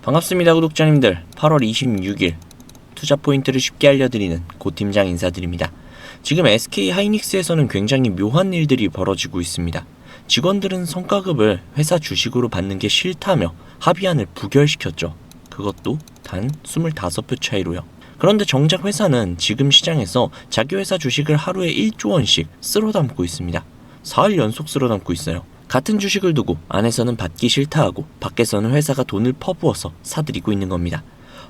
반갑습니다 구독자님들. 8월 26일 투자 포인트를 쉽게 알려드리는 고 팀장 인사드립니다. 지금 SK 하이닉스에서는 굉장히 묘한 일들이 벌어지고 있습니다. 직원들은 성과급을 회사 주식으로 받는 게 싫다며 합의안을 부결시켰죠. 그것도 단 25표 차이로요. 그런데 정작 회사는 지금 시장에서 자기 회사 주식을 하루에 1조 원씩 쓸어 담고 있습니다. 4일 연속 쓸어 담고 있어요. 같은 주식을 두고 안에서는 받기 싫다 하고 밖에서는 회사가 돈을 퍼부어서 사들이고 있는 겁니다.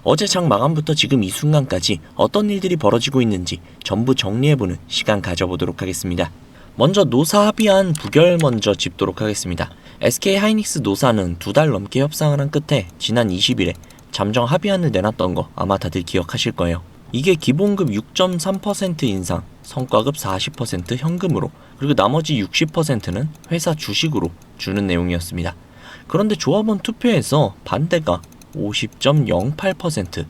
어제 장 마감부터 지금 이 순간까지 어떤 일들이 벌어지고 있는지 전부 정리해보는 시간 가져보도록 하겠습니다. 먼저 노사 합의안 부결 먼저 짚도록 하겠습니다. SK 하이닉스 노사는 2달 넘게 협상을 한 끝에 지난 20일에 잠정 합의안을 내놨던 거 아마 다들 기억하실 거예요. 이게 기본급 6.3% 인상, 성과급 40% 현금으로, 그리고 나머지 60%는 회사 주식으로 주는 내용이었습니다. 그런데 조합원 투표에서 반대가 50.08%,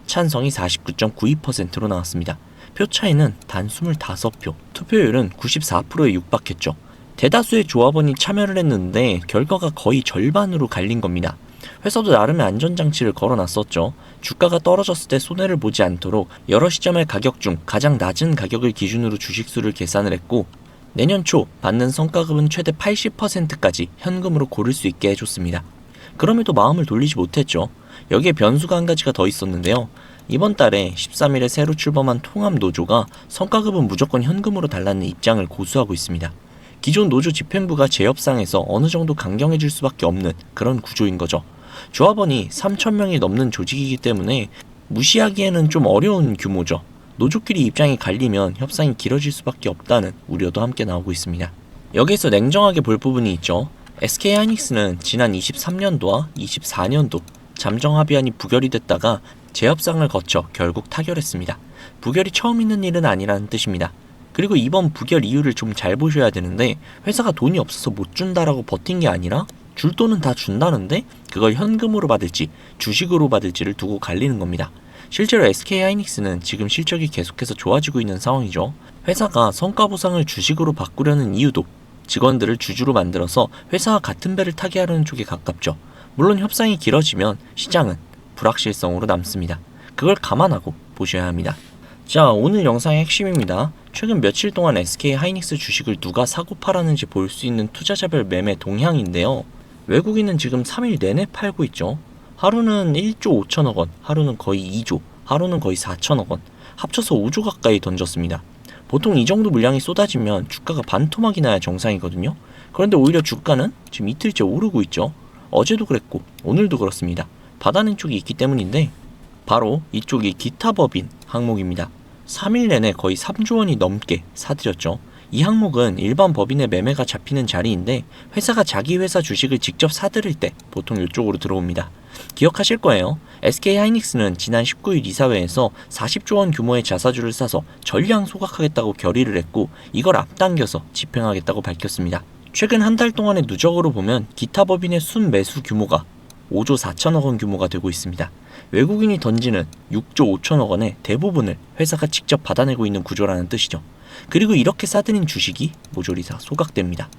찬성이 49.92%로 나왔습니다. 표 차이는 단 25표, 투표율은 94%에 육박했죠. 대다수의 조합원이 참여를 했는데 결과가 거의 절반으로 갈린 겁니다. 회사도 나름의 안전장치를 걸어놨었죠. 주가가 떨어졌을 때 손해를 보지 않도록 여러 시점의 가격 중 가장 낮은 가격을 기준으로 주식수를 계산을 했고, 내년 초 받는 성과급은 최대 80%까지 현금으로 고를 수 있게 해줬습니다. 그럼에도 마음을 돌리지 못했죠. 여기에 변수가 한 가지가 더 있었는데요. 이번 달에 13일에 새로 출범한 통합노조가 성과급은 무조건 현금으로 달라는 입장을 고수하고 있습니다. 기존 노조 집행부가 재협상에서 어느 정도 강경해질 수밖에 없는 그런 구조인 거죠. 조합원이 3,000명이 넘는 조직이기 때문에 무시하기에는 좀 어려운 규모죠. 노조끼리 입장이 갈리면 협상이 길어질 수밖에 없다는 우려도 함께 나오고 있습니다. 여기에서 냉정하게 볼 부분이 있죠. SK 하이닉스는 지난 23년도와 24년도 잠정 합의안이 부결이 됐다가 재협상을 거쳐 결국 타결했습니다. 부결이 처음 있는 일은 아니라는 뜻입니다. 그리고 이번 부결 이유를 좀 잘 보셔야 되는데, 회사가 돈이 없어서 못 준다라고 버틴 게 아니라 줄 돈은 다 준다는데 그걸 현금으로 받을지 주식으로 받을지를 두고 갈리는 겁니다. 실제로 SK 하이닉스는 지금 실적이 계속해서 좋아지고 있는 상황이죠. 회사가 성과 보상을 주식으로 바꾸려는 이유도 직원들을 주주로 만들어서 회사와 같은 배를 타게 하려는 쪽에 가깝죠. 물론 협상이 길어지면 시장은 불확실성으로 남습니다. 그걸 감안하고 보셔야 합니다. 자, 오늘 영상의 핵심입니다. 최근 며칠 동안 SK 하이닉스 주식을 누가 사고 팔았는지 볼 수 있는 투자자별 매매 동향인데요. 외국인은 지금 3일 내내 팔고 있죠. 하루는 1조 5천억 원, 하루는 거의 2조, 하루는 거의 4천억 원, 합쳐서 5조 가까이 던졌습니다. 보통 이 정도 물량이 쏟아지면 주가가 반토막이 나야 정상이거든요. 그런데 오히려 주가는 지금 이틀째 오르고 있죠. 어제도 그랬고 오늘도 그렇습니다. 받아낸 쪽이 있기 때문인데, 바로 이쪽이 기타 법인 항목입니다. 3일 내내 거의 3조 원이 넘게 사들였죠. 이 항목은 일반 법인의 매매가 잡히는 자리인데, 회사가 자기 회사 주식을 직접 사들일 때 보통 이쪽으로 들어옵니다. 기억하실 거예요. SK 하이닉스는 지난 19일 이사회에서 40조 원 규모의 자사주를 사서 전량 소각하겠다고 결의를 했고, 이걸 앞당겨서 집행하겠다고 밝혔습니다. 최근 한 달 동안의 누적으로 보면 기타 법인의 순매수 규모가 5조 4천억 원 규모가 되고 있습니다. 외국인이 던지는 6조 5천억 원의 대부분을 회사가 직접 받아내고 있는 구조라는 뜻이죠. 그리고 이렇게 싸들인 주식이 모조리 다 소각됩니다.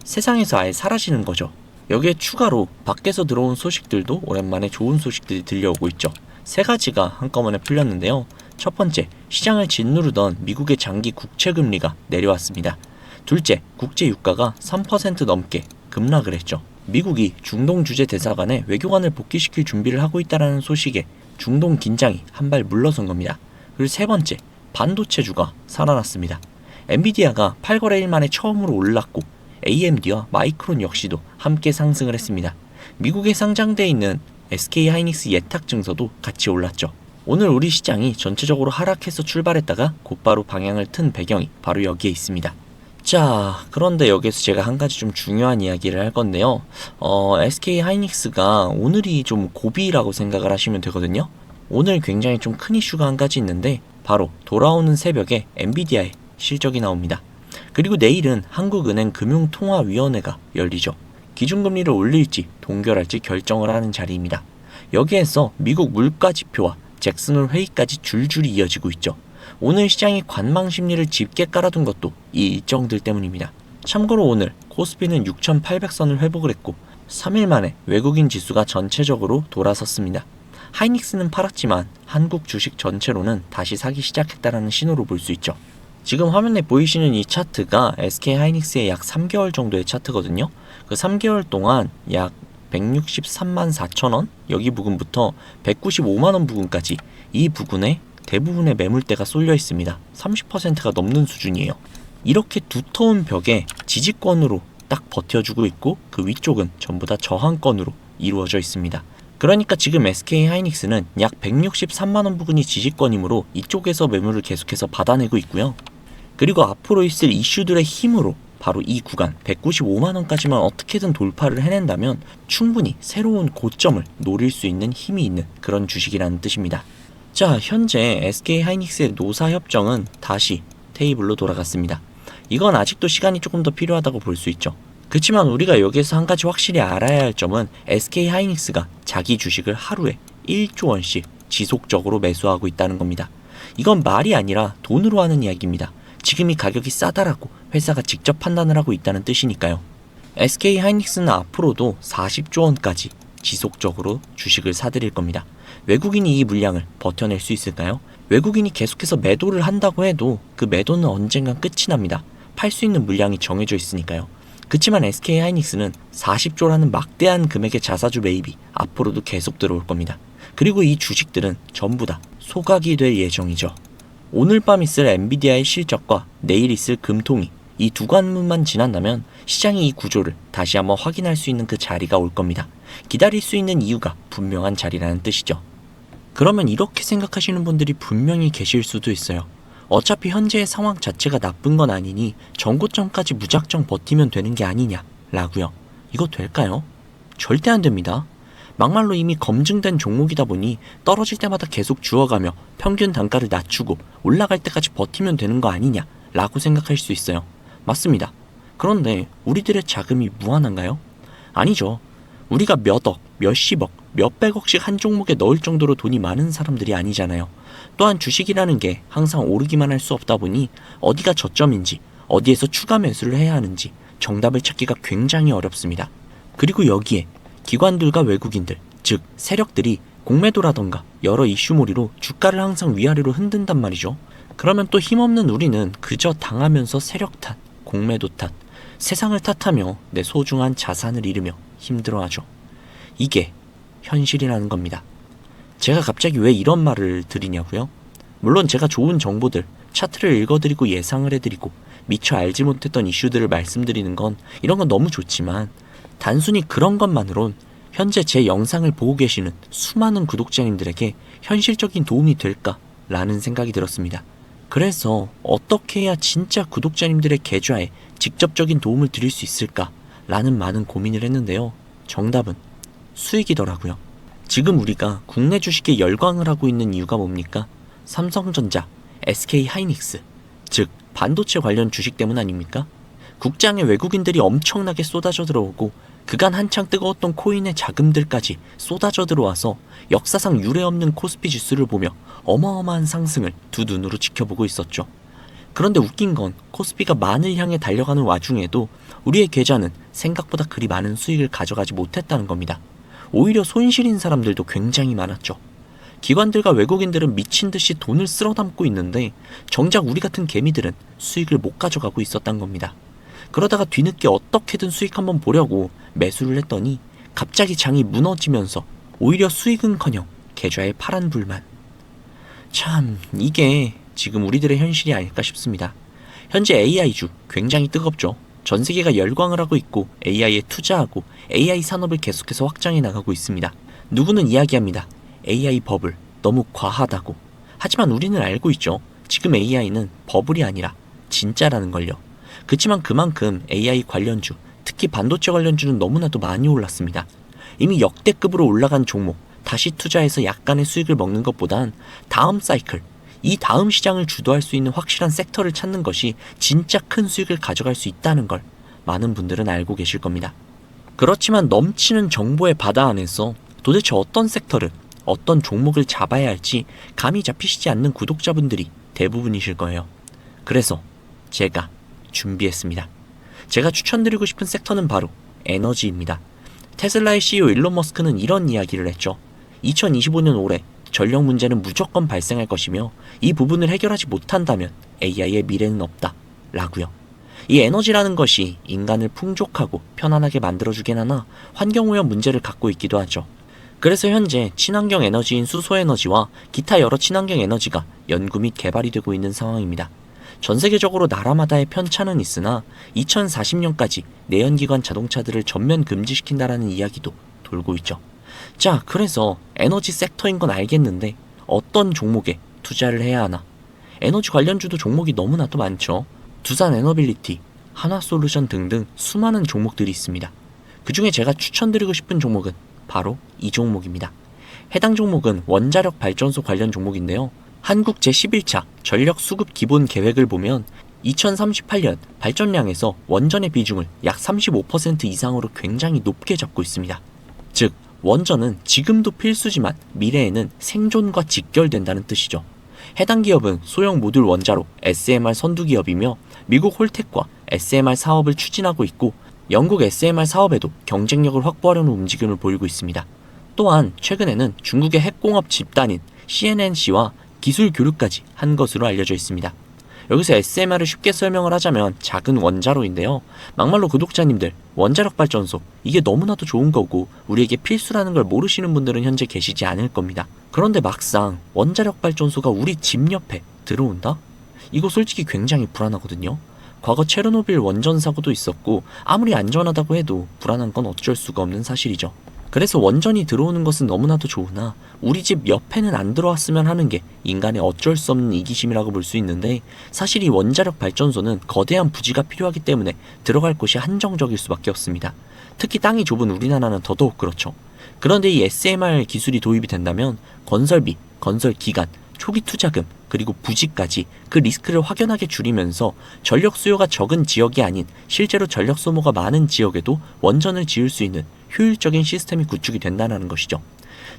세상에서 아예 사라지는 거죠. 여기에 추가로 밖에서 들어온 소식들도 오랜만에 좋은 소식들이 들려오고 있죠. 세 가지가 한꺼번에 풀렸는데요. 첫 번째, 시장을 짓누르던 미국의 장기 국채금리가 내려왔습니다. 둘째, 국제 유가가 3% 넘게 급락을 했죠. 미국이 중동 주재 대사관에 외교관을 복귀시킬 준비를 하고 있다는 소식에 중동 긴장이 한 발 물러선 겁니다. 그리고 세 번째, 반도체주가 살아났습니다. 엔비디아가 8거래일 만에 처음으로 올랐고, AMD와 마이크론 역시도 함께 상승을 했습니다. 미국에 상장되어 있는 SK 하이닉스 예탁 증서도 같이 올랐죠. 오늘 우리 시장이 전체적으로 하락해서 출발했다가 곧바로 방향을 튼 배경이 바로 여기에 있습니다. 자, 그런데 여기서 제가 한 가지 좀 중요한 이야기를 할 건데요. SK 하이닉스가 오늘이 좀 고비라고 생각을 하시면 되거든요. 오늘 굉장히 좀 큰 이슈가 한 가지 있는데, 바로 돌아오는 새벽에 엔비디아의 실적이 나옵니다. 그리고 내일은 한국은행 금융통화위원회가 열리죠. 기준금리를 올릴지 동결할지 결정을 하는 자리입니다. 여기에서 미국 물가지표와 잭슨홀 회의까지 줄줄이 이어지고 있죠. 오늘 시장이 관망 심리를 짙게 깔아둔 것도 이 일정들 때문입니다. 참고로 오늘 코스피는 6,800선을 회복을 했고, 3일 만에 외국인 지수가 전체적으로 돌아섰습니다. 하이닉스는 팔았지만 한국 주식 전체로는 다시 사기 시작했다라는 신호로 볼 수 있죠. 지금 화면에 보이시는 이 차트가 SK 하이닉스의 약 3개월 정도의 차트거든요. 그 3개월 동안 약 163만 4천원 여기 부근부터 195만원 부근까지 이 부근에 대부분의 매물대가 쏠려 있습니다. 30%가 넘는 수준이에요. 이렇게 두터운 벽에 지지권으로 딱 버텨주고 있고 그 위쪽은 전부 다 저항권으로 이루어져 있습니다. 그러니까 지금 SK 하이닉스는 약 163만원 부근이 지지권이므로 이쪽에서 매물을 계속해서 받아내고 있고요. 그리고 앞으로 있을 이슈들의 힘으로 바로 이 구간 195만원까지만 어떻게든 돌파를 해낸다면 충분히 새로운 고점을 노릴 수 있는 힘이 있는 그런 주식이라는 뜻입니다. 자, 현재 SK 하이닉스의 노사협정은 다시 테이블로 돌아갔습니다. 이건 아직도 시간이 조금 더 필요하다고 볼 수 있죠. 그렇지만 우리가 여기서 한 가지 확실히 알아야 할 점은 SK 하이닉스가 자기 주식을 하루에 1조 원씩 지속적으로 매수하고 있다는 겁니다. 이건 말이 아니라 돈으로 하는 이야기입니다. 지금 이 가격이 싸다라고 회사가 직접 판단을 하고 있다는 뜻이니까요. SK 하이닉스는 앞으로도 40조 원까지 지속적으로 주식을 사들일 겁니다. 외국인이 이 물량을 버텨낼 수 있을까요? 외국인이 계속해서 매도를 한다고 해도 그 매도는 언젠간 끝이 납니다. 팔 수 있는 물량이 정해져 있으니까요. 그치만 SK 하이닉스는 40조라는 막대한 금액의 자사주 매입이 앞으로도 계속 들어올 겁니다. 그리고 이 주식들은 전부 다 소각이 될 예정이죠. 오늘 밤 있을 엔비디아의 실적과 내일 있을 금통위 이 두 관문만 지난다면 시장이 이 구조를 다시 한번 확인할 수 있는 그 자리가 올 겁니다. 기다릴 수 있는 이유가 분명한 자리라는 뜻이죠. 그러면 이렇게 생각하시는 분들이 분명히 계실 수도 있어요. 어차피 현재의 상황 자체가 나쁜 건 아니니 전고점까지 무작정 버티면 되는 게 아니냐 라고요. 이거 될까요? 절대 안 됩니다. 막말로 이미 검증된 종목이다 보니 떨어질 때마다 계속 주워가며 평균 단가를 낮추고 올라갈 때까지 버티면 되는 거 아니냐 라고 생각할 수 있어요. 맞습니다. 그런데 우리들의 자금이 무한한가요? 아니죠. 우리가 몇억, 몇십억, 몇백억씩 한 종목에 넣을 정도로 돈이 많은 사람들이 아니잖아요. 또한 주식이라는 게 항상 오르기만 할 수 없다 보니 어디가 저점인지, 어디에서 추가 매수를 해야 하는지 정답을 찾기가 굉장히 어렵습니다. 그리고 여기에 기관들과 외국인들, 즉 세력들이 공매도라던가 여러 이슈몰이로 주가를 항상 위아래로 흔든단 말이죠. 그러면 또 힘없는 우리는 그저 당하면서 세력 탓, 공매도 탓, 세상을 탓하며 내 소중한 자산을 잃으며 힘들어하죠. 이게 현실이라는 겁니다. 제가 갑자기 왜 이런 말을 드리냐고요? 물론 제가 좋은 정보들, 차트를 읽어드리고 예상을 해드리고 미처 알지 못했던 이슈들을 말씀드리는 건 이런 건 너무 좋지만 단순히 그런 것만으론 현재 제 영상을 보고 계시는 수많은 구독자님들에게 현실적인 도움이 될까라는 생각이 들었습니다. 그래서 어떻게 해야 진짜 구독자님들의 계좌에 직접적인 도움을 드릴 수 있을까라는 많은 고민을 했는데요. 정답은 수익이더라고요. 지금 우리가 국내 주식에 열광을 하고 있는 이유가 뭡니까? 삼성전자, SK 하이닉스, 즉 반도체 관련 주식 때문 아닙니까? 국장에 외국인들이 엄청나게 쏟아져 들어오고 그간 한창 뜨거웠던 코인의 자금들까지 쏟아져 들어와서 역사상 유례없는 코스피 지수를 보며 어마어마한 상승을 두 눈으로 지켜보고 있었죠. 그런데 웃긴 건 코스피가 만을 향해 달려가는 와중에도 우리의 계좌는 생각보다 그리 많은 수익을 가져가지 못했다는 겁니다. 오히려 손실인 사람들도 굉장히 많았죠. 기관들과 외국인들은 미친 듯이 돈을 쓸어 담고 있는데 정작 우리 같은 개미들은 수익을 못 가져가고 있었단 겁니다. 그러다가 뒤늦게 어떻게든 수익 한번 보려고 매수를 했더니 갑자기 장이 무너지면서 오히려 수익은커녕 계좌에 파란불만. 참 이게 지금 우리들의 현실이 아닐까 싶습니다. 현재 AI주 굉장히 뜨겁죠. 전 세계가 열광을 하고 있고 AI에 투자하고 AI 산업을 계속해서 확장해 나가고 있습니다. 누구는 이야기합니다. AI 버블 너무 과하다고. 하지만 우리는 알고 있죠. 지금 AI는 버블이 아니라 진짜라는 걸요. 그치만 그만큼 AI 관련주, 특히 반도체 관련주는 너무나도 많이 올랐습니다. 이미 역대급으로 올라간 종목, 다시 투자해서 약간의 수익을 먹는 것보단 다음 사이클, 이 다음 시장을 주도할 수 있는 확실한 섹터를 찾는 것이 진짜 큰 수익을 가져갈 수 있다는 걸 많은 분들은 알고 계실 겁니다. 그렇지만 넘치는 정보의 바다 안에서 도대체 어떤 섹터를, 어떤 종목을 잡아야 할지 감이 잡히시지 않는 구독자분들이 대부분이실 거예요. 그래서 제가 준비했습니다. 제가 추천드리고 싶은 섹터는 바로 에너지입니다. 테슬라의 CEO 일론 머스크는 이런 이야기를 했죠. 2025년 올해 전력 문제는 무조건 발생할 것이며 이 부분을 해결하지 못한다면 AI의 미래는 없다 라고요. 이 에너지라는 것이 인간을 풍족하고 편안하게 만들어주긴 하나 환경오염 문제를 갖고 있기도 하죠. 그래서 현재 친환경 에너지인 수소에너지와 기타 여러 친환경 에너지가 연구 및 개발이 되고 있는 상황입니다. 전 세계적으로 나라마다의 편차는 있으나 2040년까지 내연기관 자동차들을 전면 금지시킨다라는 이야기도 돌고 있죠. 자, 그래서 에너지 섹터인 건 알겠는데 어떤 종목에 투자를 해야 하나? 에너지 관련주도 종목이 너무나도 많죠. 두산 에너빌리티, 한화솔루션 등등 수많은 종목들이 있습니다. 그 중에 제가 추천드리고 싶은 종목은 바로 이 종목입니다. 해당 종목은 원자력 발전소 관련 종목인데요. 한국 제11차 전력 수급 기본 계획을 보면 2038년 발전량에서 원전의 비중을 약 35% 이상으로 굉장히 높게 잡고 있습니다. 즉, 원전은 지금도 필수지만 미래에는 생존과 직결된다는 뜻이죠. 해당 기업은 소형 모듈 원자로 SMR 선두 기업이며 미국 홀텍과 SMR 사업을 추진하고 있고 영국 SMR 사업에도 경쟁력을 확보하려는 움직임을 보이고 있습니다. 또한 최근에는 중국의 핵공업 집단인 CNNC와 기술 교류까지 한 것으로 알려져 있습니다. 여기서 SMR을 쉽게 설명을 하자면 작은 원자로인데요. 막말로 구독자님들, 원자력 발전소 이게 너무나도 좋은 거고 우리에게 필수라는 걸 모르시는 분들은 현재 계시지 않을 겁니다. 그런데 막상 원자력 발전소가 우리 집 옆에 들어온다? 이거 솔직히 굉장히 불안하거든요. 과거 체르노빌 원전 사고도 있었고 아무리 안전하다고 해도 불안한 건 어쩔 수가 없는 사실이죠. 그래서 원전이 들어오는 것은 너무나도 좋으나 우리 집 옆에는 안 들어왔으면 하는 게 인간의 어쩔 수 없는 이기심이라고 볼 수 있는데 사실 이 원자력 발전소는 거대한 부지가 필요하기 때문에 들어갈 곳이 한정적일 수밖에 없습니다. 특히 땅이 좁은 우리나라는 더더욱 그렇죠. 그런데 이 SMR 기술이 도입이 된다면 건설비, 건설 기간, 초기 투자금, 그리고 부지까지 그 리스크를 확연하게 줄이면서 전력 수요가 적은 지역이 아닌 실제로 전력 소모가 많은 지역에도 원전을 지을 수 있는 효율적인 시스템이 구축이 된다는 것이죠.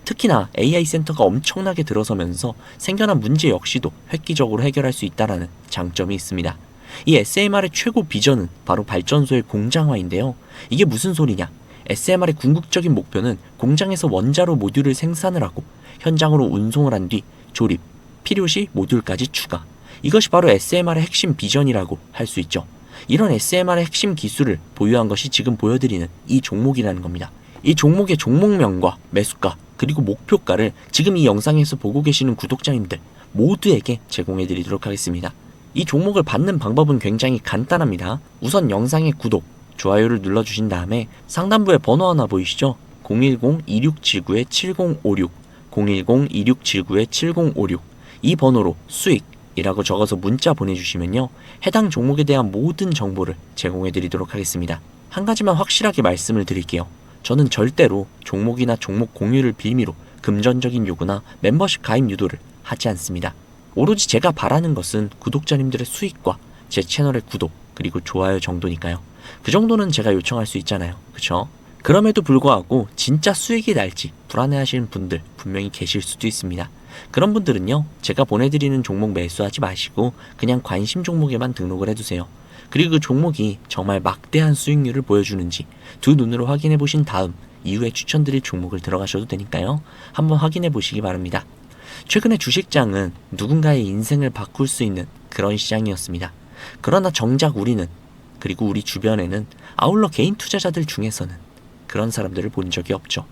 특히나 AI 센터가 엄청나게 들어서면서 생겨난 문제 역시도 획기적으로 해결할 수 있다는 장점이 있습니다. 이 SMR의 최고 비전은 바로 발전소의 공장화인데요. 이게 무슨 소리냐? SMR의 궁극적인 목표는 공장에서 원자로 모듈을 생산을 하고 현장으로 운송을 한 뒤 조립, 필요시 모듈까지 추가. 이것이 바로 SMR의 핵심 비전이라고 할 수 있죠. 이런 SMR의 핵심 기술을 보유한 것이 지금 보여드리는 이 종목이라는 겁니다. 이 종목의 종목명과 매수가 그리고 목표가를 지금 이 영상에서 보고 계시는 구독자님들 모두에게 제공해 드리도록 하겠습니다. 이 종목을 받는 방법은 굉장히 간단합니다. 우선 영상의 구독, 좋아요를 눌러주신 다음에 상단부에 번호 하나 보이시죠? 010-2679-7056 010-2679-7056 이 번호로 수익이라고 적어서 문자 보내주시면요. 해당 종목에 대한 모든 정보를 제공해드리도록 하겠습니다. 한 가지만 확실하게 말씀을 드릴게요. 저는 절대로 종목이나 종목 공유를 빌미로 금전적인 요구나 멤버십 가입 유도를 하지 않습니다. 오로지 제가 바라는 것은 구독자님들의 수익과 제 채널의 구독 그리고 좋아요 정도니까요. 그 정도는 제가 요청할 수 있잖아요. 그쵸? 그럼에도 불구하고 진짜 수익이 날지 불안해하시는 분들 분명히 계실 수도 있습니다. 그런 분들은요, 제가 보내드리는 종목 매수하지 마시고 그냥 관심 종목에만 등록을 해두세요. 그리고 그 종목이 정말 막대한 수익률을 보여주는지 두 눈으로 확인해 보신 다음 이후에 추천드릴 종목을 들어가셔도 되니까요. 한번 확인해 보시기 바랍니다. 최근에 주식장은 누군가의 인생을 바꿀 수 있는 그런 시장이었습니다. 그러나 정작 우리는, 그리고 우리 주변에는 아울러 개인 투자자들 중에서는 그런 사람들을 본 적이 없죠.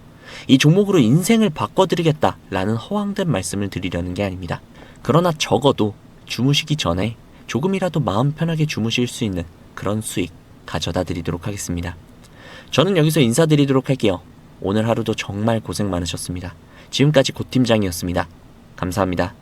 이 종목으로 인생을 바꿔드리겠다라는 허황된 말씀을 드리려는 게 아닙니다. 그러나 적어도 주무시기 전에 조금이라도 마음 편하게 주무실 수 있는 그런 수익 가져다 드리도록 하겠습니다. 저는 여기서 인사드리도록 할게요. 오늘 하루도 정말 고생 많으셨습니다. 지금까지 고팀장이었습니다. 감사합니다.